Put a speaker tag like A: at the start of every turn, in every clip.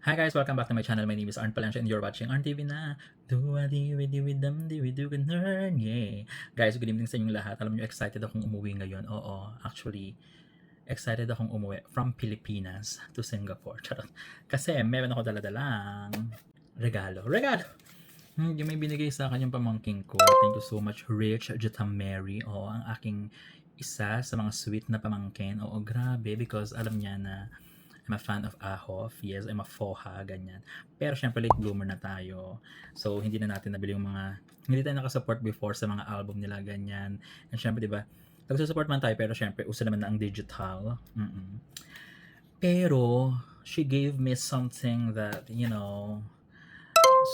A: Hi guys, welcome back to my channel. My name is Arn Palancia and you're watching Arn TV na. Yeah. Guys, good evening sa inyong lahat. Alam niyo, excited akong umuwi ngayon. Oo, actually, excited akong umuwi from Pilipinas to Singapore. Charot. Kasi meron ako daladalang regalo. Yung may binigay sa akin yung pamangking ko. Thank you so much, Rich Jatamary. Oo, ang aking isa sa mga sweet na pamangkin. Oo, grabe because alam niya na I'm a fan of Ahof. Yes, I'm a FOHA, ganyan. Pero syempre late bloomer na tayo. So hindi na natin nabili yung mga hindi tayo nakasupport before sa mga album nila, ganyan. And syempre, di ba, nagsusupport man tayo pero syempre uso naman na ang digital. Pero she gave me something that,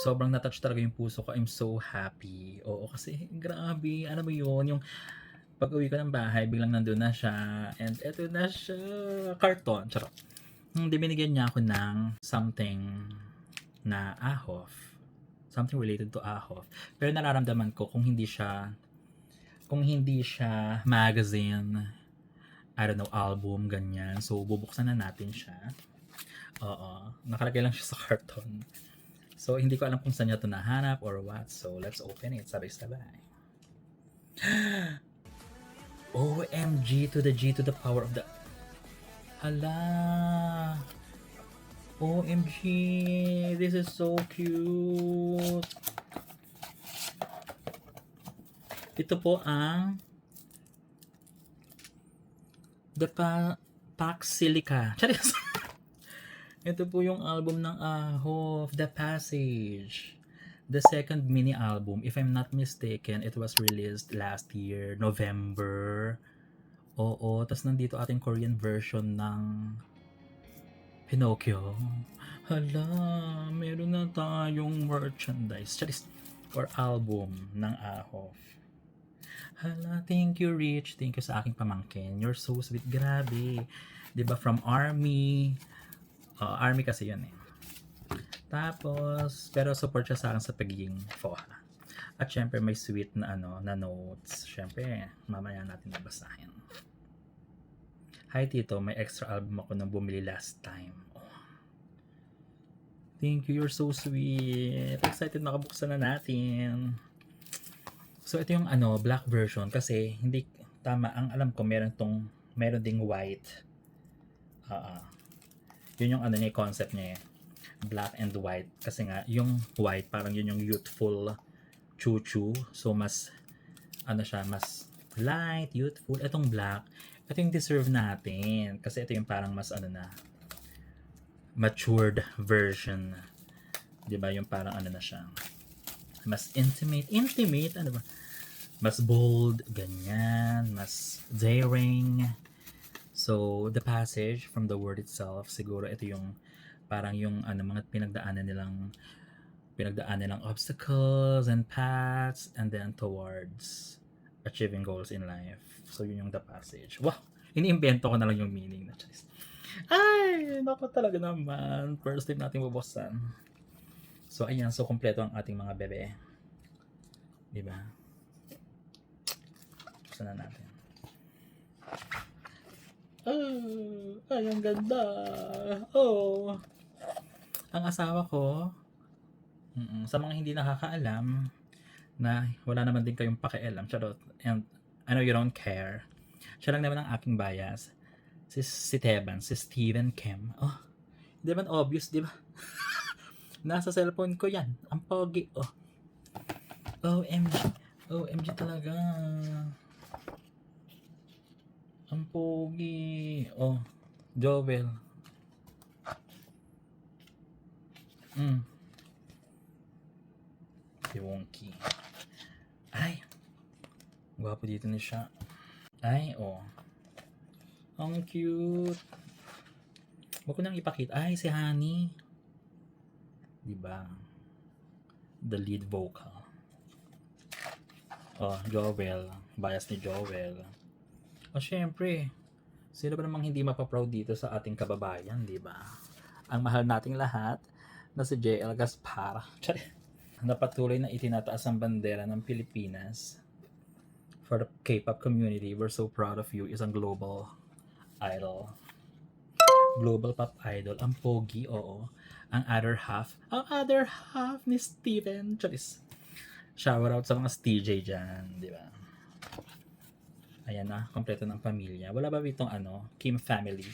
A: sobrang na-touch talaga yung puso ko. I'm so happy. Oo, kasi grabe, ano mo yun, yung pag-uwi ko ng bahay, biglang nandun na siya. And eto na siya. Carton. Charot. Hindi, binigyan niya ako ng something na Ahof. Something related to Ahof. Pero nararamdaman ko kung hindi siya magazine, I don't know, album, ganyan. So, bubuksan na natin siya. Oo. Nakalagay lang siya sa carton. So, hindi ko alam kung saan niya ito nahanap or what. So, let's open it sabay-sabay. OMG to the G to the power of the... Hala! OMG! This is so cute! Ito po ang The Pax Silica. Charis! Ito po yung album ng Ahof, The Passage. The second mini album. If I'm not mistaken, it was released last year, November. Oo, tas nandito ating Korean version ng Pinocchio. Hala, meron na tayong merchandise. Charis, or album ng Ahof. Hala, thank you Rich. Thank you sa aking pamangkin. You're so sweet. Grabe. 'Di ba from Army? Army kasi 'yun eh. Tapos, pero support siya sa akin sa pagiging FOHA. At syempre may sweet na na notes. Syempre, mamaya natin babasahin. Hi Tito, may extra album ako nang bumili last time. Oh. Thank you, you're so sweet. Excited makabuksan na natin. So ito yung black version kasi hindi tama ang alam ko meron ding white. Yun yung niya concept niya eh. Black and white kasi nga yung white parang yun yung youthful chuchu. So mas siya mas light, youthful. Itong black, ito yung deserve natin kasi ito yung parang mas na matured version. 'Di ba? Yung parang na siya. Mas intimate, ano ba? Mas bold, ganyan, mas daring. So, the passage from the word itself, siguro ito yung parang yung mga pinagdaanan nilang obstacles and paths and then towards achieving goals in life. So, yun yung the passage. Wow! Iniimbento ko na lang yung meaning na choice. Ay! Naku talaga naman. First time natin bubuksan. So, ayan. So, kompleto ang ating mga bebe. Diba? Buksan na natin. Ay, ang ganda. Oh. Ang asawa ko, sa mga hindi nakakaalam, na wala naman din kayong pakialam, charot, and I know you don't care. Siya lang naman ang aking bias. Si Teban, si Steven Kim. Oh, di ba obvious, di ba? Nasa cellphone ko yan. Ang pogi, oh. OMG. OMG talaga. Ang pogi. Oh, Jovel. Si Wonky. Ay. Gwapo dito na siya. Ay, oh. Ang cute. Huwag ko nang ipakita. Ay, si Honey. Diba? The lead vocal. Oh, Jovel. Bias ni Jovel. O syempre, sino ba namang hindi mapaproud dito sa ating kababayan, di ba? Ang mahal nating lahat na si JL Gaspar. Na patuloy na itinataas ang bandera ng Pilipinas for the K-pop community. We're so proud of you. Isang global idol. Global pop idol. Ang pogi, oo. Ang other half ni Steven. Charis. Shower out sa mga TJ dyan, di ba? Ayan na, kompleto ng pamilya. Wala ba itong Kim family?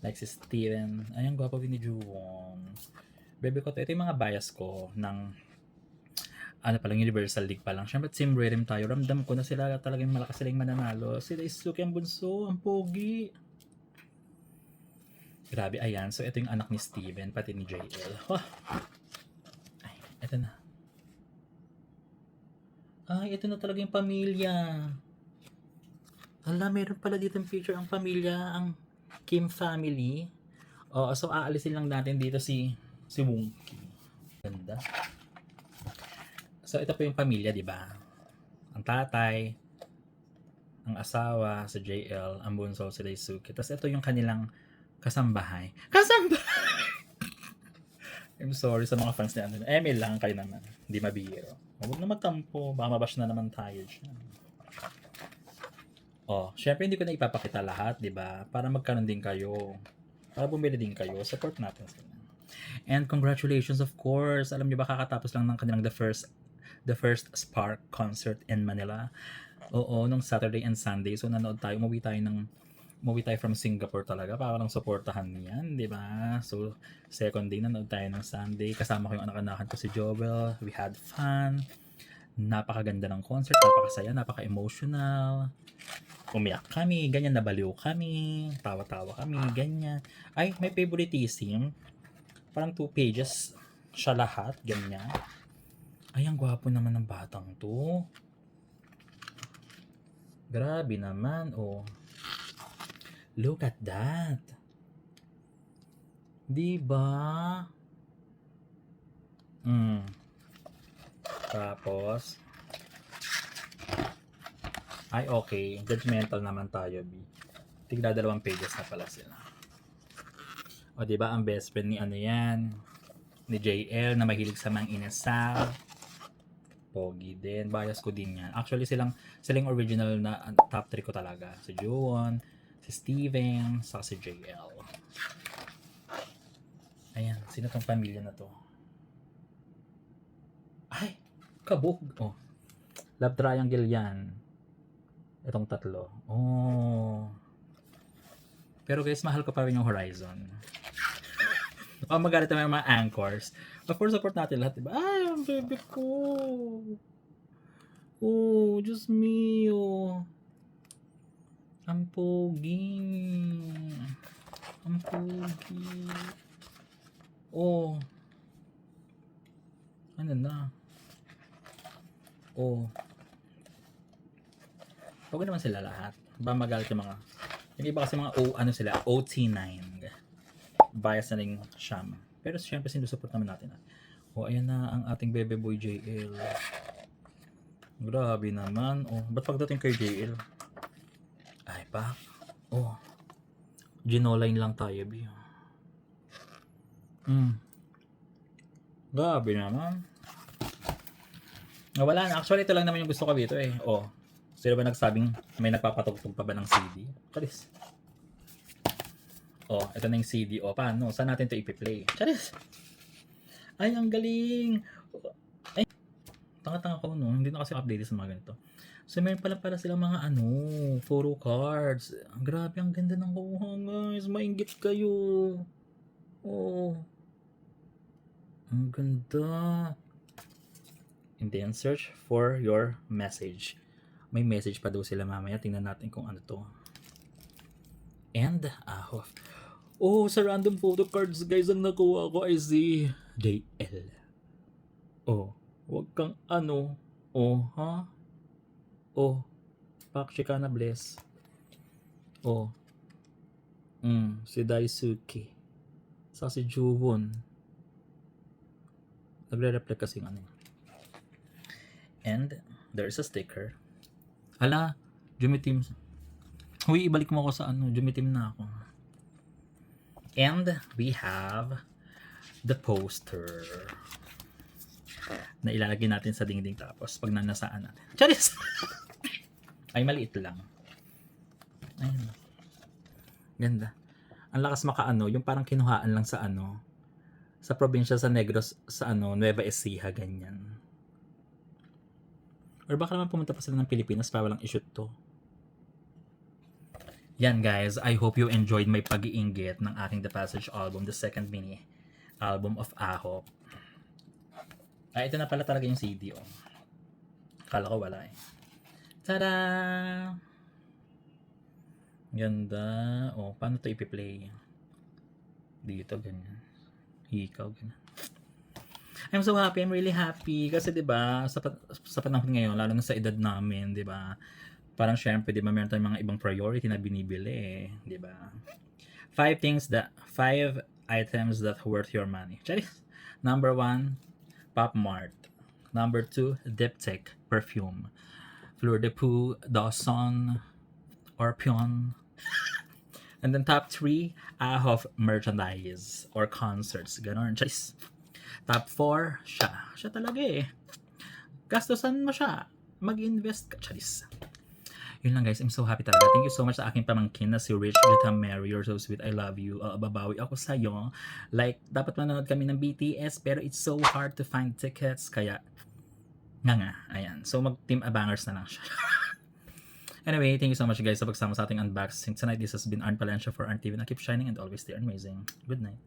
A: Like si Steven. Ayan, gwapo ni Juwon. Bebe ko to. Ito yung mga bias ko ng Universal League pa lang. Siyempre, Team Rhythm tayo. Ramdam ko na sila talagang malakas silang mananalo. Sila Isuki ang bunso. Ang pogi. Grabe, ayan. So, ito yung anak ni Steven, pati ni JL. Oh. Ay, ito na. Ay, ito na talaga yung pamilya. Ala, meron pala dito yung picture ang pamilya, ang Kim family. Oh, so aalisin lang natin dito si Wonky. Ganda. So, ito po yung pamilya, di ba? Ang tatay, ang asawa, sa JL, ang bunso, si Daisuke. Tapos ito yung kanilang kasambahay. I'm sorry sa mga fans ni Emil lang kayo naman. Hindi mabiro. Huwag na magtampo. Baka mabash na naman tayo dyan. Oh, syempre hindi ko na ipapakita lahat, di ba? Para magkaroon din kayo. Para bumili din kayo. Support natin sila. And congratulations, of course. Alam niyo ba, kakatapos lang ng kanilang the first Spark concert in Manila. Oo, nung Saturday and Sunday. So nanood tayo, umuwi tayo from Singapore talaga para lang suportahan niyan, di ba? So second day nanood tayo ng Sunday. Kasama ko yung anak-anakan ko si Joel. We had fun. Napakaganda ng concert, napakasaya, napaka-emotional. Umiyak kami, ganyan, nabaliw kami, tawa-tawa kami, ganyan. Ay, may favoritism. Parang 2 pages siya lahat, ganyan. Ay, ang gwapo naman ng batang to. Grabe naman, oh. Look at that. Diba? Tapos, ay okay, judgmental naman tayo, B. Tigla 2 pages na pala sila. O diba, ang best friend ni ni JL na mahilig sa mga inasal. Pogi din, bias ko din yan. Actually, silang original na top 3 ko talaga. Si Juwon, si Steven, saka si JL. Ayan, sino tong pamilya na to? Ay, kabog. Oh, love triangle yan. Itong tatlo. Oh. Pero guys, mahal ko pa rin yung Horizon. Magalit naman yung mga anchors. Of course, support natin lahat, diba? Ay, ang baby ko. Oh, Diyos mio. Ang pogi. Ang pogi. Oh. Ano na? Oh. Huwag naman sila lahat. Ba magalit yung mga... Yung iba kasi mga OT9. Bias na rin siyam. Pero syempre sinusupport naman natin. O, ayan na ang ating bebe boy JL. Grabe naman. O, ba't pagdating kay JL? Ay, pa. O, Ginoline lang tayo, B. Grabe naman. Wala na. Actually, ito lang naman yung gusto ko dito eh. O, sino ba nagsabing may nagpapatugtog pa ba ng CD? Charis. Oh, ito na yung CD. O, paano? Saan natin ito ipi-play? Charis! Ay, ang galing! Ay, tanga-tanga ko, no? Hindi na kasi update sa mga ganito. So, mayroon pala silang mga photo cards. Grabe, ang ganda ng kuha, guys. Mainggit kayo. Oh. Ang ganda. And then, search for your message. May message pa daw sila mamaya. Tingnan natin kung ano to. And, oh, sa random photo cards, guys, ang nakuha ko ay si JL. Oh, wag kang Oh, ha? Oh, Pakshika na bless. Oh, si Daisuke. Sa si Juwon. Nagre-reflect kasi ng And, there's a sticker. Hala, jumitim. Uy, ibalik mo ako sa jumitim na ako. And we have the poster na ilalagay natin sa dingding tapos pag nanasaan natin. Charis! Ay, maliit lang. Ayun. Ganda. Ang lakas makaano, yung parang kinuhaan lang sa ano, sa probinsya sa Negros, sa ano, Nueva Ecija, ganyan. Or baka naman pumunta pa sila ng Pilipinas para walang i-shoot to. Yan guys, I hope you enjoyed my pag-iinggit ng aking The Passage album, the second mini album of Ahop. Ay, ito na pala talaga yung CD, oh. Kala ko wala eh. Tada! Ganda. Oh, paano to ipi-play? Dito, ganyan. Hikaw, ganyan. I'm so happy. I'm really happy. Kasi 'di ba sa panahon ngayon, lalo na sa edad namin, 'di ba? Parang syempre, 'di ba, meron tayong mga ibang priority na binibili, 'di ba? 5 items that worth your money. Charis. Number 1, Pop Mart. Number 2, Diptyque perfume. Fleur de Peau, Dawson, Orpion. And then top 3, Ahov merchandise or concerts. Ganon. Charis. Top 4, siya. Siya talaga eh. Gastusan mo siya. Mag-invest ka. Charis. Yun lang guys. I'm so happy talaga. Thank you so much sa aking pamangkin na si Rich Jutta Mary. You're so sweet. I love you. Babawi ako sa'yo. Like, dapat manonood kami ng BTS pero it's so hard to find tickets. Kaya, nga. Ayan. So, mag-team abangers na lang siya. Anyway, thank you so much guys sa pagsama sa ating unboxing. Tonight, this has been Arn Palencia for Arn TV. Na keep shining and always stay amazing. Good night.